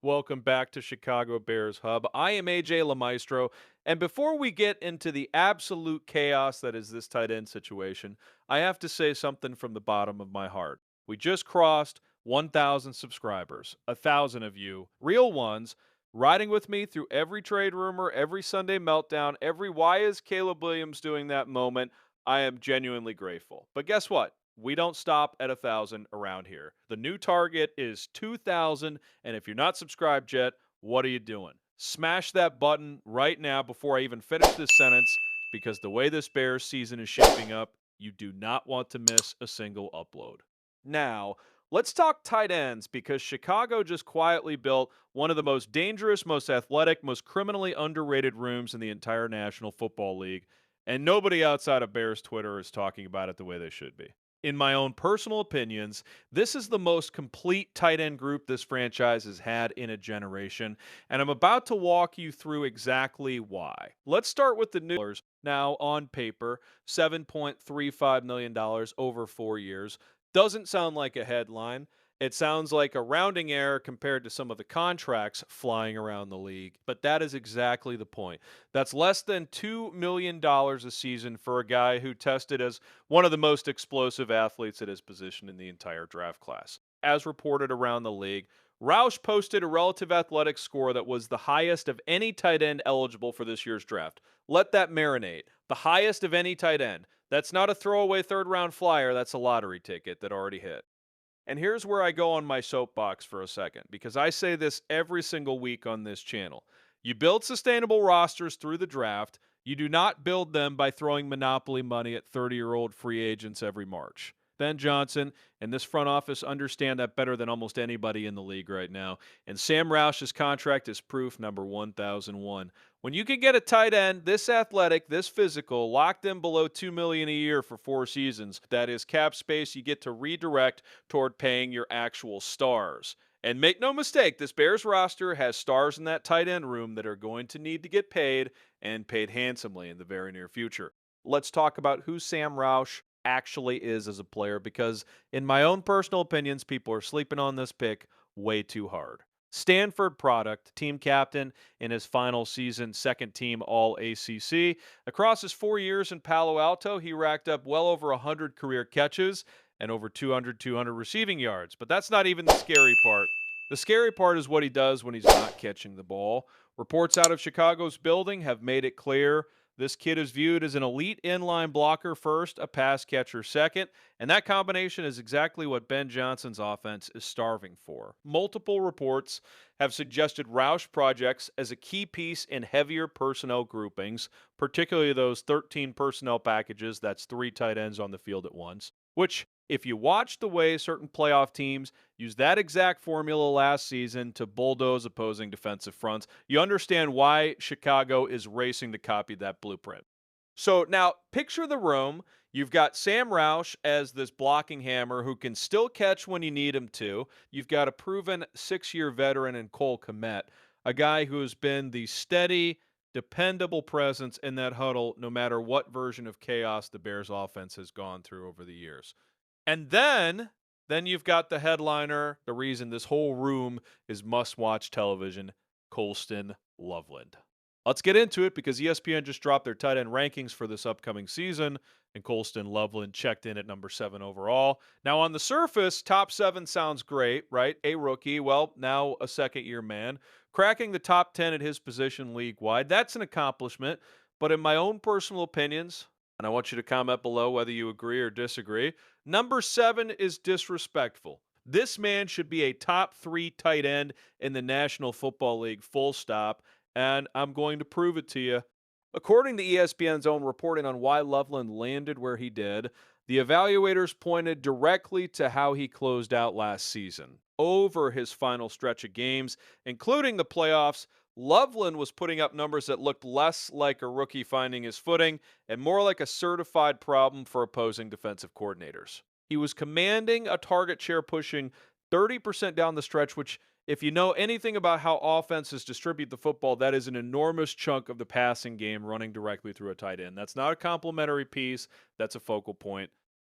Welcome back to Chicago Bears Hub. I am AJ LaMaestro, and before we get into the absolute chaos that is this tight end situation, I have to say something from the bottom of my heart. We just crossed 1,000 subscribers, 1,000 of you, real ones, riding with me through every trade rumor, every Sunday meltdown, every why is Caleb Williams doing that moment. I am genuinely grateful. But guess what? We don't stop at 1,000 around here. The new target is 2,000. And if you're not subscribed yet, what are you doing? Smash that button right now before I even finish this sentence because the way this Bears season is shaping up, you do not want to miss a single upload. Now, let's talk tight ends because Chicago just quietly built one of the most dangerous, most athletic, most criminally underrated rooms in the entire National Football League. And nobody outside of Bears Twitter is talking about it the way they should be. In my own personal opinions, this is the most complete tight end group this franchise has had in a generation, and I'm about to walk you through exactly why. Let's start with the new. Now, on paper, $7.35 million over 4 years. Doesn't sound like a headline. It sounds like a rounding error compared to some of the contracts flying around the league, but that is exactly the point. That's less than $2 million a season for a guy who tested as one of the most explosive athletes at his position in the entire draft class. As reported around the league, Roush posted a relative athletic score that was the highest of any tight end eligible for this year's draft. Let that marinate. The highest of any tight end. That's not a throwaway third round flyer, that's a lottery ticket that already hit. And here's where I go on my soapbox for a second, because I say this every single week on this channel. You build sustainable rosters through the draft. You do not build them by throwing monopoly money at 30-year-old free agents every March. Ben Johnson and this front office understand that better than almost anybody in the league right now. And Sam Roush's contract is proof number 1001. When you can get a tight end this athletic, this physical, locked in below $2 million a year for 4 seasons, that is cap space you get to redirect toward paying your actual stars. And make no mistake, this Bears roster has stars in that tight end room that are going to need to get paid and paid handsomely in the very near future. Let's talk about who Sam Roush actually is as a player because, in my own personal opinions, people are sleeping on this pick way too hard. Stanford product, team captain in his final season, second team All ACC. Across his 4 years in Palo Alto, he racked up well over 100 career catches and over 200 receiving yards. But that's not even the scary part. The scary part is what he does when he's not catching the ball. Reports out of Chicago's building have made it clear this kid is viewed as an elite inline blocker first, a pass catcher second, and that combination is exactly what Ben Johnson's offense is starving for. Multiple reports have suggested Roush projects as a key piece in heavier personnel groupings, particularly those 13 personnel packages, that's 3 tight ends on the field at once, which, if you watch the way certain playoff teams use that exact formula last season to bulldoze opposing defensive fronts, you understand why Chicago is racing to copy that blueprint. So now picture the room. You've got Sam Roush as this blocking hammer who can still catch when you need him to. You've got a proven 6 year veteran in Cole Kmet, a guy who has been the steady, dependable presence in that huddle no matter what version of chaos the Bears offense has gone through over the years. And then you've got the headliner, the reason this whole room is must-watch television, Colston Loveland. Let's get into it because ESPN just dropped their tight end rankings for this upcoming season, and Colston Loveland checked in at number 7 overall. Now, on the surface, top 7 sounds great, right? A rookie, well, now a second-year man. Cracking the top 10 at his position league-wide, that's an accomplishment. But in my own personal opinions, and I want you to comment below whether you agree or disagree, number 7 is disrespectful. This man should be a top 3 tight end in the National Football League, full stop, and I'm going to prove it to you. According to ESPN's own reporting on why Loveland landed where he did, the evaluators pointed directly to how he closed out last season. Over his final stretch of games, including the playoffs, Loveland was putting up numbers that looked less like a rookie finding his footing and more like a certified problem for opposing defensive coordinators. He was commanding a target share pushing 30% down the stretch, which, if you know anything about how offenses distribute the football, that is an enormous chunk of the passing game running directly through a tight end. That's not a complimentary piece, that's a focal point.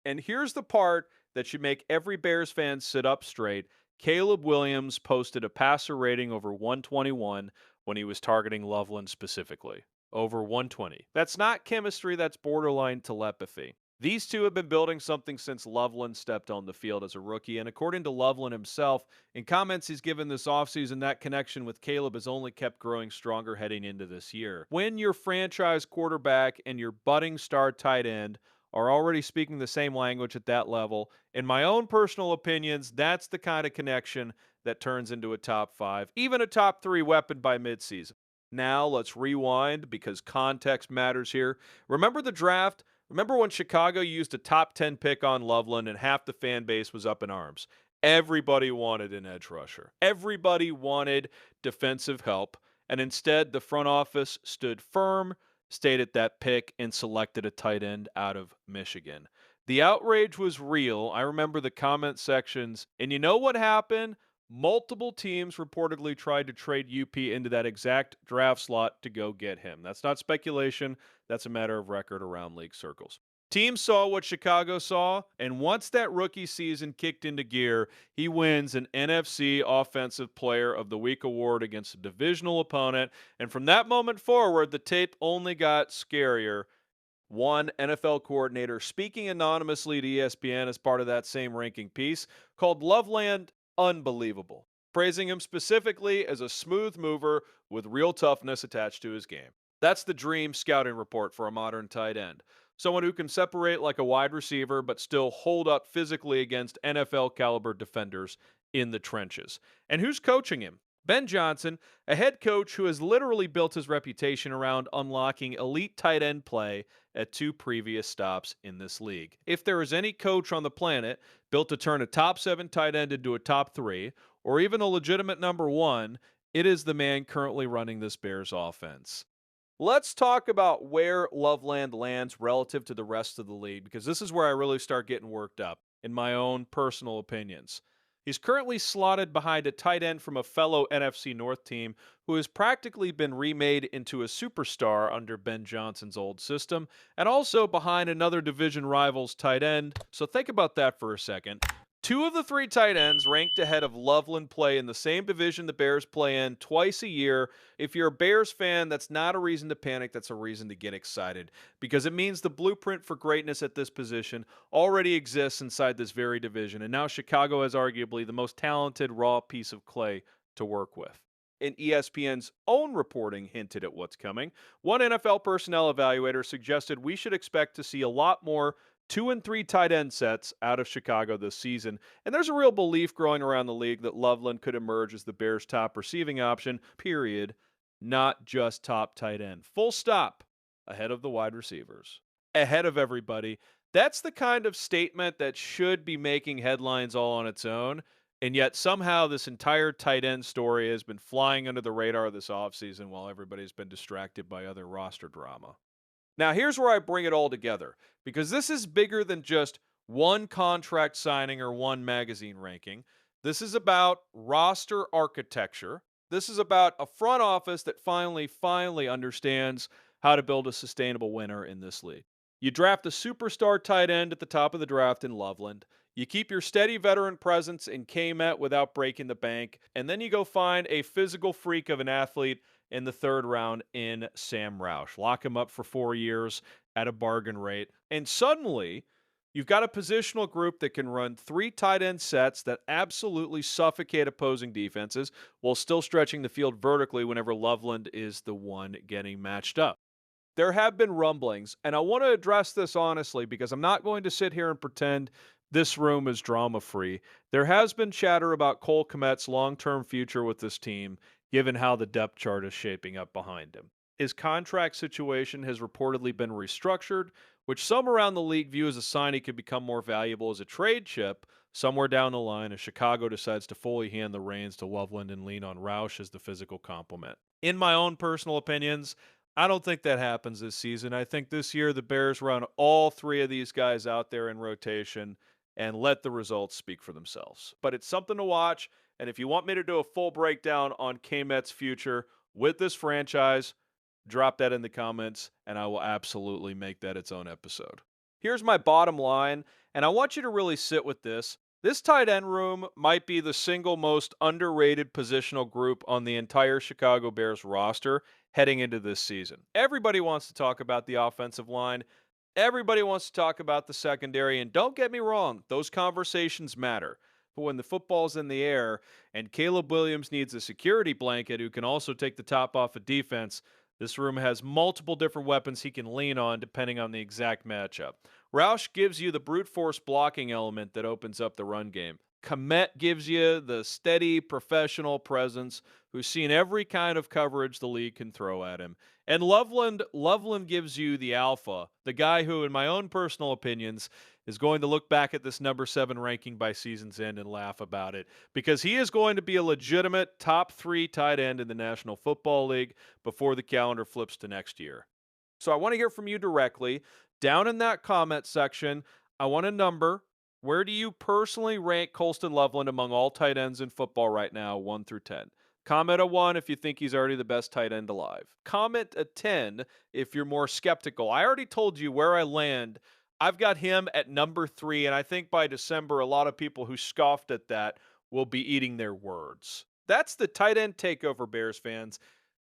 And here's the part that should make every Bears fan sit up straight. Caleb Williams posted a passer rating over 121 when he was targeting Loveland specifically. Over 120. That's not chemistry, that's borderline telepathy. These two have been building something since Loveland stepped on the field as a rookie, and according to Loveland himself, in comments he's given this offseason, that connection with Caleb has only kept growing stronger heading into this year. When your franchise quarterback and your budding star tight end are already speaking the same language at that level, in my own personal opinions, that's the kind of connection that turns into a top five, even a top three weapon by midseason. Now let's rewind because context matters here. Remember the draft? Remember when Chicago used a top 10 pick on Loveland and half the fan base was up in arms? Everybody wanted an edge rusher. Everybody wanted defensive help. And instead, the front office stood firm, stayed at that pick, and selected a tight end out of Michigan. The outrage was real. I remember the comment sections. And you know what happened? Multiple teams reportedly tried to trade UP into that exact draft slot to go get him. That's not speculation. That's a matter of record around league circles. Teams saw what Chicago saw, and once that rookie season kicked into gear, he wins an NFC Offensive Player of the Week award against a divisional opponent. And from that moment forward, the tape only got scarier. One NFL coordinator speaking anonymously to ESPN as part of that same ranking piece called Loveland unbelievable, praising him specifically as a smooth mover with real toughness attached to his game. That's the dream scouting report for a modern tight end. Someone who can separate like a wide receiver but still hold up physically against NFL caliber defenders in the trenches. And who's coaching him? Ben Johnson, a head coach who has literally built his reputation around unlocking elite tight end play at two previous stops in this league. If there is any coach on the planet built to turn a top 7 tight end into a top 3, or even a legitimate number 1, it is the man currently running this Bears offense. Let's talk about where Loveland lands relative to the rest of the league, because this is where I really start getting worked up, in my own personal opinions. He's currently slotted behind a tight end from a fellow NFC North team who has practically been remade into a superstar under Ben Johnson's old system, and also behind another division rival's tight end. So think about that for a second. Two of the three tight ends ranked ahead of Loveland play in the same division the Bears play in twice a year. If you're a Bears fan, that's not a reason to panic. That's a reason to get excited because it means the blueprint for greatness at this position already exists inside this very division. And now Chicago has arguably the most talented raw piece of clay to work with. And ESPN's own reporting hinted at what's coming. One NFL personnel evaluator suggested we should expect to see a lot more 2 and 3 tight end sets out of Chicago this season. And there's a real belief growing around the league that Loveland could emerge as the Bears' top receiving option, period, not just top tight end. Full stop. Ahead of the wide receivers. Ahead of everybody. That's the kind of statement that should be making headlines all on its own. And yet somehow this entire tight end story has been flying under the radar this offseason while everybody's been distracted by other roster drama. Now, here's where I bring it all together because this is bigger than just one contract signing or one magazine ranking. This is about roster architecture. This is about a front office that finally understands how to build a sustainable winner in this league. You draft a superstar tight end at the top of the draft in Loveland. You keep your steady veteran presence in K-Met without breaking the bank. And then you go find a physical freak of an athlete in the third round in Sam Roush. Lock him up for 4 years at a bargain rate. And suddenly, you've got a positional group that can run 3 tight end sets that absolutely suffocate opposing defenses while still stretching the field vertically whenever Loveland is the one getting matched up. There have been rumblings, and I want to address this honestly because I'm not going to sit here and pretend this room is drama-free. There has been chatter about Cole Kmet's long-term future with this team, given how the depth chart is shaping up behind him. His contract situation has reportedly been restructured, which some around the league view as a sign he could become more valuable as a trade chip somewhere down the line as Chicago decides to fully hand the reins to Loveland and lean on Roush as the physical complement. In my own personal opinions, I don't think that happens this season. I think this year the Bears run all 3 of these guys out there in rotation and let the results speak for themselves. But it's something to watch, and if you want me to do a full breakdown on K-Met's future with this franchise, drop that in the comments, and I will absolutely make that its own episode. Here's my bottom line, and I want you to really sit with this. This tight end room might be the single most underrated positional group on the entire Chicago Bears roster heading into this season. Everybody wants to talk about the offensive line. Everybody wants to talk about the secondary. And don't get me wrong, those conversations matter. But when the football's in the air and Caleb Williams needs a security blanket who can also take the top off of defense, this room has multiple different weapons he can lean on depending on the exact matchup. Roush gives you the brute force blocking element that opens up the run game. Komet gives you the steady professional presence who's seen every kind of coverage the league can throw at him. And Loveland gives you the alpha, the guy who, in my own personal opinions, is going to look back at this number 7 ranking by season's end and laugh about it because he is going to be a legitimate top 3 tight end in the National Football League before the calendar flips to next year. So I want to hear from you directly. Down in that comment section, I want a number. Where do you personally rank Colston Loveland among all tight ends in football right now, 1 through 10? Comment a 1 if you think he's already the best tight end alive. Comment a 10 if you're more skeptical. I already told you where I land. I've got him at number 3, and I think by December, a lot of people who scoffed at that will be eating their words. That's the tight end takeover, Bears fans.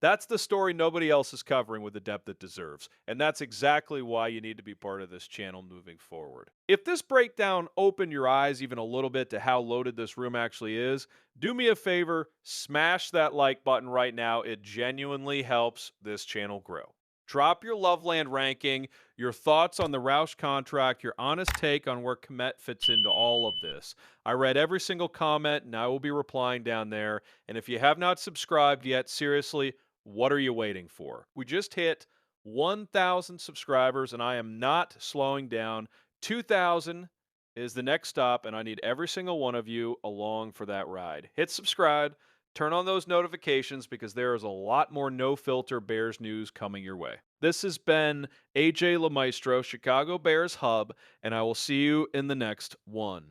That's the story nobody else is covering with the depth it deserves. And that's exactly why you need to be part of this channel moving forward. If this breakdown opened your eyes even a little bit to how loaded this room actually is, do me a favor, smash that like button right now. It genuinely helps this channel grow. Drop your Loveland ranking, your thoughts on the Roush contract, your honest take on where Komet fits into all of this. I read every single comment and I will be replying down there. And if you have not subscribed yet, seriously, what are you waiting for? We just hit 1,000 subscribers, and I am not slowing down. 2,000 is the next stop, and I need every single one of you along for that ride. Hit subscribe, turn on those notifications because there is a lot more no filter Bears news coming your way. This has been AJ LeMaestro, Chicago Bears Hub, and I will see you in the next one.